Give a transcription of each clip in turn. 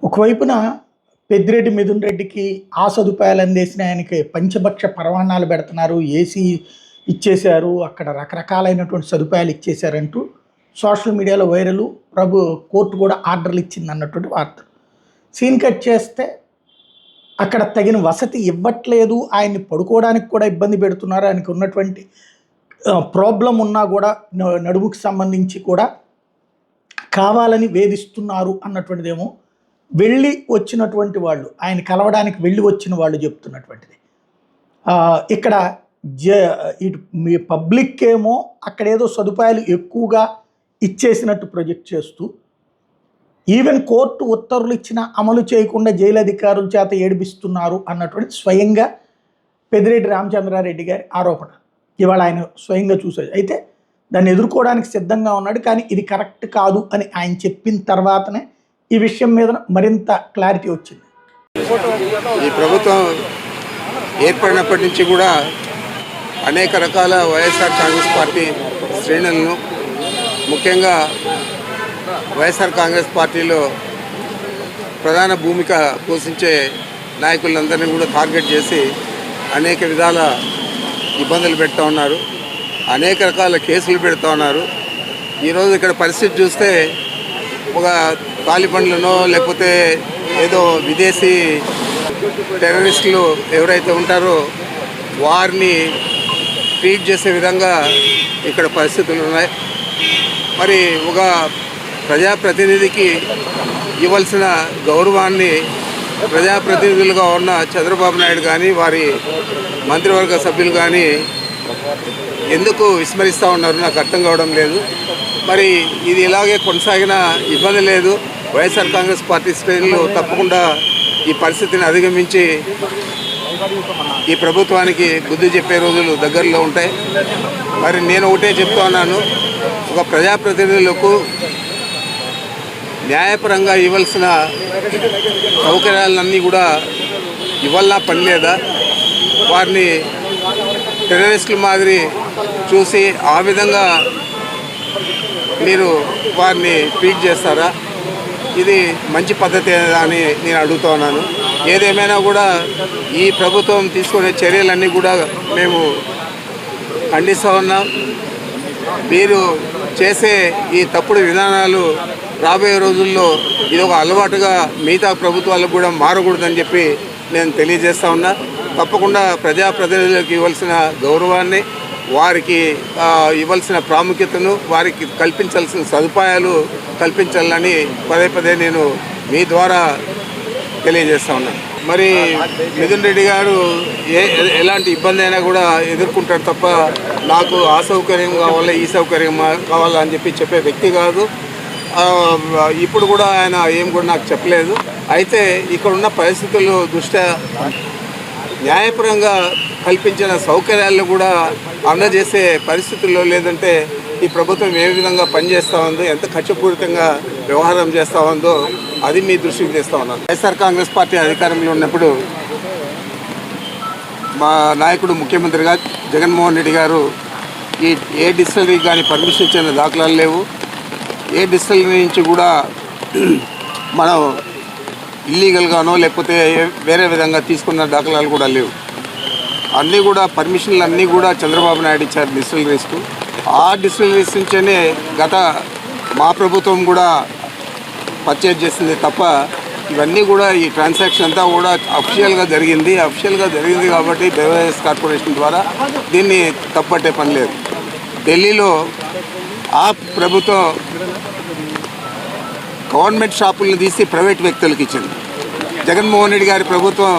ఒకవైపున పెద్దిరెడ్డి మిథున్ రెడ్డికి ఆ సదుపాయాలు అందేసిన ఆయనకి పంచభక్ష పరమాన్నాలు పెడుతున్నారు. ఏసీ ఇచ్చేశారు, అక్కడ రకరకాలైనటువంటి సదుపాయాలు ఇచ్చేశారంటూ సోషల్ మీడియాలో వైరల్. కోర్టు కూడా ఆర్డర్లు ఇచ్చింది అన్నటువంటి వార్తలు. సీన్ కట్ చేస్తే అక్కడ తగిన వసతి ఇవ్వట్లేదు, ఆయన్ని పడుకోవడానికి కూడా ఇబ్బంది పెడుతున్నారు. ఆయనకు ఉన్నటువంటి ప్రాబ్లం ఉన్నా కూడా నడుముకి సంబంధించి కూడా కావాలని వేధిస్తున్నారు అన్నటువంటిదేమో వెళ్ళి వచ్చినటువంటి వాళ్ళు, ఆయన కలవడానికి వెళ్ళి వచ్చిన వాళ్ళు చెప్తున్నటువంటిది. ఇక్కడ ఇటు మీ పబ్లిక్ ఏమో అక్కడ ఏదో సదుపాయాలు ఎక్కువగా ఇచ్చేసినట్టు ప్రొజెక్ట్ చేస్తూ, ఈవెన్ కోర్టు ఉత్తర్వులు ఇచ్చినా అమలు చేయకుండా జైలు అధికారుల చేత ఏడిపిస్తున్నారు అన్నటువంటి స్వయంగా పెద్దిరెడ్డి రామచంద్రారెడ్డి గారి ఆరోపణ. ఇవాళ ఆయన స్వయంగా చూసేది. అయితే దాన్ని ఎదుర్కోవడానికి సిద్ధంగా ఉన్నాడు. కానీ ఇది కరెక్ట్ కాదు అని ఆయన చెప్పిన తర్వాతనే ఈ విషయం మీద మరింత క్లారిటీ వచ్చింది. ఈ ప్రభుత్వం ఏర్పడినప్పటి నుంచి కూడా అనేక రకాల వైఎస్ఆర్ కాంగ్రెస్ పార్టీ శ్రేణులను, ముఖ్యంగా వైఎస్ఆర్ కాంగ్రెస్ పార్టీలో ప్రధాన భూమిక పోషించే నాయకులందరినీ కూడా టార్గెట్ చేసి అనేక విధాల ఇబ్బందులు పెడుతూ ఉన్నారు, అనేక రకాల కేసులు పెడుతూ ఉన్నారు. ఈరోజు ఇక్కడ పరిస్థితి చూస్తే ఒక తాలిబన్లనో లేకపోతే ఏదో విదేశీ టెర్రరిస్టులు ఎవరైతే ఉంటారో వారిని ట్రీట్ చేసే విధంగా ఇక్కడ పరిస్థితులు ఉన్నాయి. మరి ఒక ప్రజాప్రతినిధికి ఇవ్వాల్సిన గౌరవాన్ని ప్రజాప్రతినిధులుగా ఉన్న చంద్రబాబు నాయుడు కానీ వారి మంత్రివర్గ సభ్యులు కానీ ఎందుకు విస్మరిస్తూ ఉన్నారు నాకు అర్థం కావడం లేదు. మరి ఇది ఇలాగే కొనసాగిన ఇబ్బంది లేదు. వైఎస్ఆర్ కాంగ్రెస్ పార్టీ శ్రేణులు తప్పకుండా ఈ పరిస్థితిని అధిగమించి ఈ ప్రభుత్వానికి బుద్ధి చెప్పే రోజులు దగ్గరలో ఉంటాయి. మరి నేను ఒకటే చెప్తా ఉన్నాను, ఒక ప్రజాప్రతినిధులకు న్యాయపరంగా ఇవ్వాల్సిన సౌకర్యాలన్నీ కూడా ఇవ్వాలన్నా పని లేదా? వారిని టెర్రరిస్టుల మాదిరి చూసి ఆ విధంగా మీరు వారిని ట్రీట్ చేస్తారా? ఇది మంచి పద్ధతి అని నేను అడుగుతూ ఉన్నాను. ఏదేమైనా కూడా ఈ ప్రభుత్వం తీసుకునే చర్యలన్నీ కూడా మేము ఖండిస్తూ ఉన్నాం. మీరు చేసే ఈ తప్పుడు విధానాలు రాబోయే రోజుల్లో ఇది ఒక అలవాటుగా మిగతా ప్రభుత్వాలకు కూడా మారకూడదని చెప్పి నేను తెలియజేస్తా ఉన్నా. తప్పకుండా ప్రజాప్రతినిధులకు ఇవ్వాల్సిన గౌరవాన్ని, వారికి ఇవ్వాల్సిన ప్రాముఖ్యతను, వారికి కల్పించాల్సిన సదుపాయాలు కల్పించాలని పదే పదే నేను మీ ద్వారా తెలియజేస్తా ఉన్నాను. మరి మిథున్ రెడ్డి గారు ఎలాంటి ఇబ్బంది అయినా కూడా ఎదుర్కొంటారు తప్ప నాకు ఆ సౌకర్యం కావాలా ఈ సౌకర్యం కావాలా అని చెప్పే వ్యక్తి కాదు. ఇప్పుడు కూడా ఆయన ఏం కూడా నాకు చెప్పలేదు. అయితే ఇక్కడ ఉన్న పరిస్థితుల దృష్ట్యా న్యాయపరంగా కల్పించిన సౌకర్యాలను కూడా అందజేసే పరిస్థితుల్లో లేదంటే ఈ ప్రభుత్వం ఏ విధంగా పనిచేస్తూ ఉందో, ఎంత ఖర్చుపూరితంగా వ్యవహారం చేస్తూ ఉందో అది మీ దృష్టికి తెస్తూ ఉన్నాను. వైఎస్ఆర్ కాంగ్రెస్ పార్టీ అధికారంలో ఉన్నప్పుడు మా నాయకుడు ముఖ్యమంత్రిగా జగన్మోహన్ రెడ్డి గారు ఏ డిస్టిలరీకి కానీ పర్మిషన్ ఇచ్చిన దాఖలాలు లేవు. ఏ డిస్టిలరీ నుంచి కూడా మనం ఇల్లీగల్గానో లేకపోతే వేరే విధంగా తీసుకున్న దాఖలాలు కూడా లేవు. అన్నీ కూడా పర్మిషన్లు అన్నీ కూడా చంద్రబాబు నాయుడు ఇచ్చారు డిస్టిలరీస్కు. ఆ డిస్టిలరీస్ నుంచేనే మా ప్రభుత్వం కూడా పర్చేజ్ చేసింది తప్ప ఇవన్నీ కూడా ఈ ట్రాన్సాక్షన్ అంతా కూడా అఫీషియల్గా జరిగింది కాబట్టి బెవరేజెస్ కార్పొరేషన్ ద్వారా దీన్ని తప్పట్టే పని లేదు. ఢిల్లీలో ఆ ప్రభుత్వం గవర్నమెంట్ షాపులను తీసి ప్రైవేట్ వ్యక్తులకు ఇచ్చింది. జగన్మోహన్ రెడ్డి గారి ప్రభుత్వం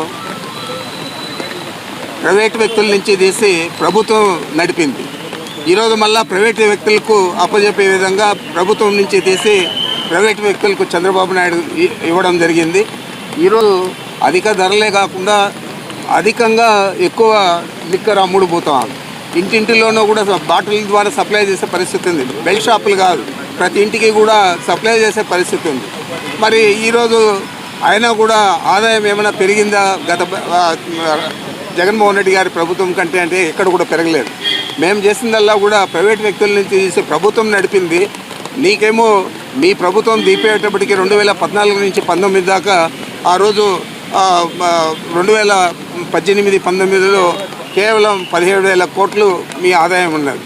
ప్రైవేట్ వ్యక్తుల నుంచి తీసి ప్రభుత్వం నడిపింది. ఈరోజు మళ్ళా ప్రైవేట్ వ్యక్తులకు అప్పచెప్పే విధంగా ప్రభుత్వం నుంచి తీసి ప్రైవేట్ వ్యక్తులకు చంద్రబాబు నాయుడు ఇవ్వడం జరిగింది. ఈరోజు అధిక ధరలే కాకుండా అధికంగా ఎక్కువ లిక్కర్ అమ్ముడు పోతాం. ఇంటింటిలోనూ కూడా బాటిల్ ద్వారా సప్లై చేసే పరిస్థితి ఉంది. బెల్ట్ షాపులు కాదు, ప్రతి ఇంటికి కూడా సప్లై చేసే పరిస్థితి ఉంది. మరి ఈరోజు అయినా కూడా ఆదాయం ఏమైనా పెరిగిందా గత జగన్మోహన్ రెడ్డి గారి ప్రభుత్వం కంటే అంటే ఎక్కడ కూడా పెరగలేదు. మేము చేసిందల్లా కూడా ప్రైవేట్ వ్యక్తుల నుంచి తీసి ప్రభుత్వం నడిపింది. నీకేమో మీ ప్రభుత్వం దీపేటప్పటికి 2014 నుంచి 19 దాకా ఆ రోజు 2018-19లో కేవలం 17,000 కోట్లు మీ ఆదాయం ఉన్నది.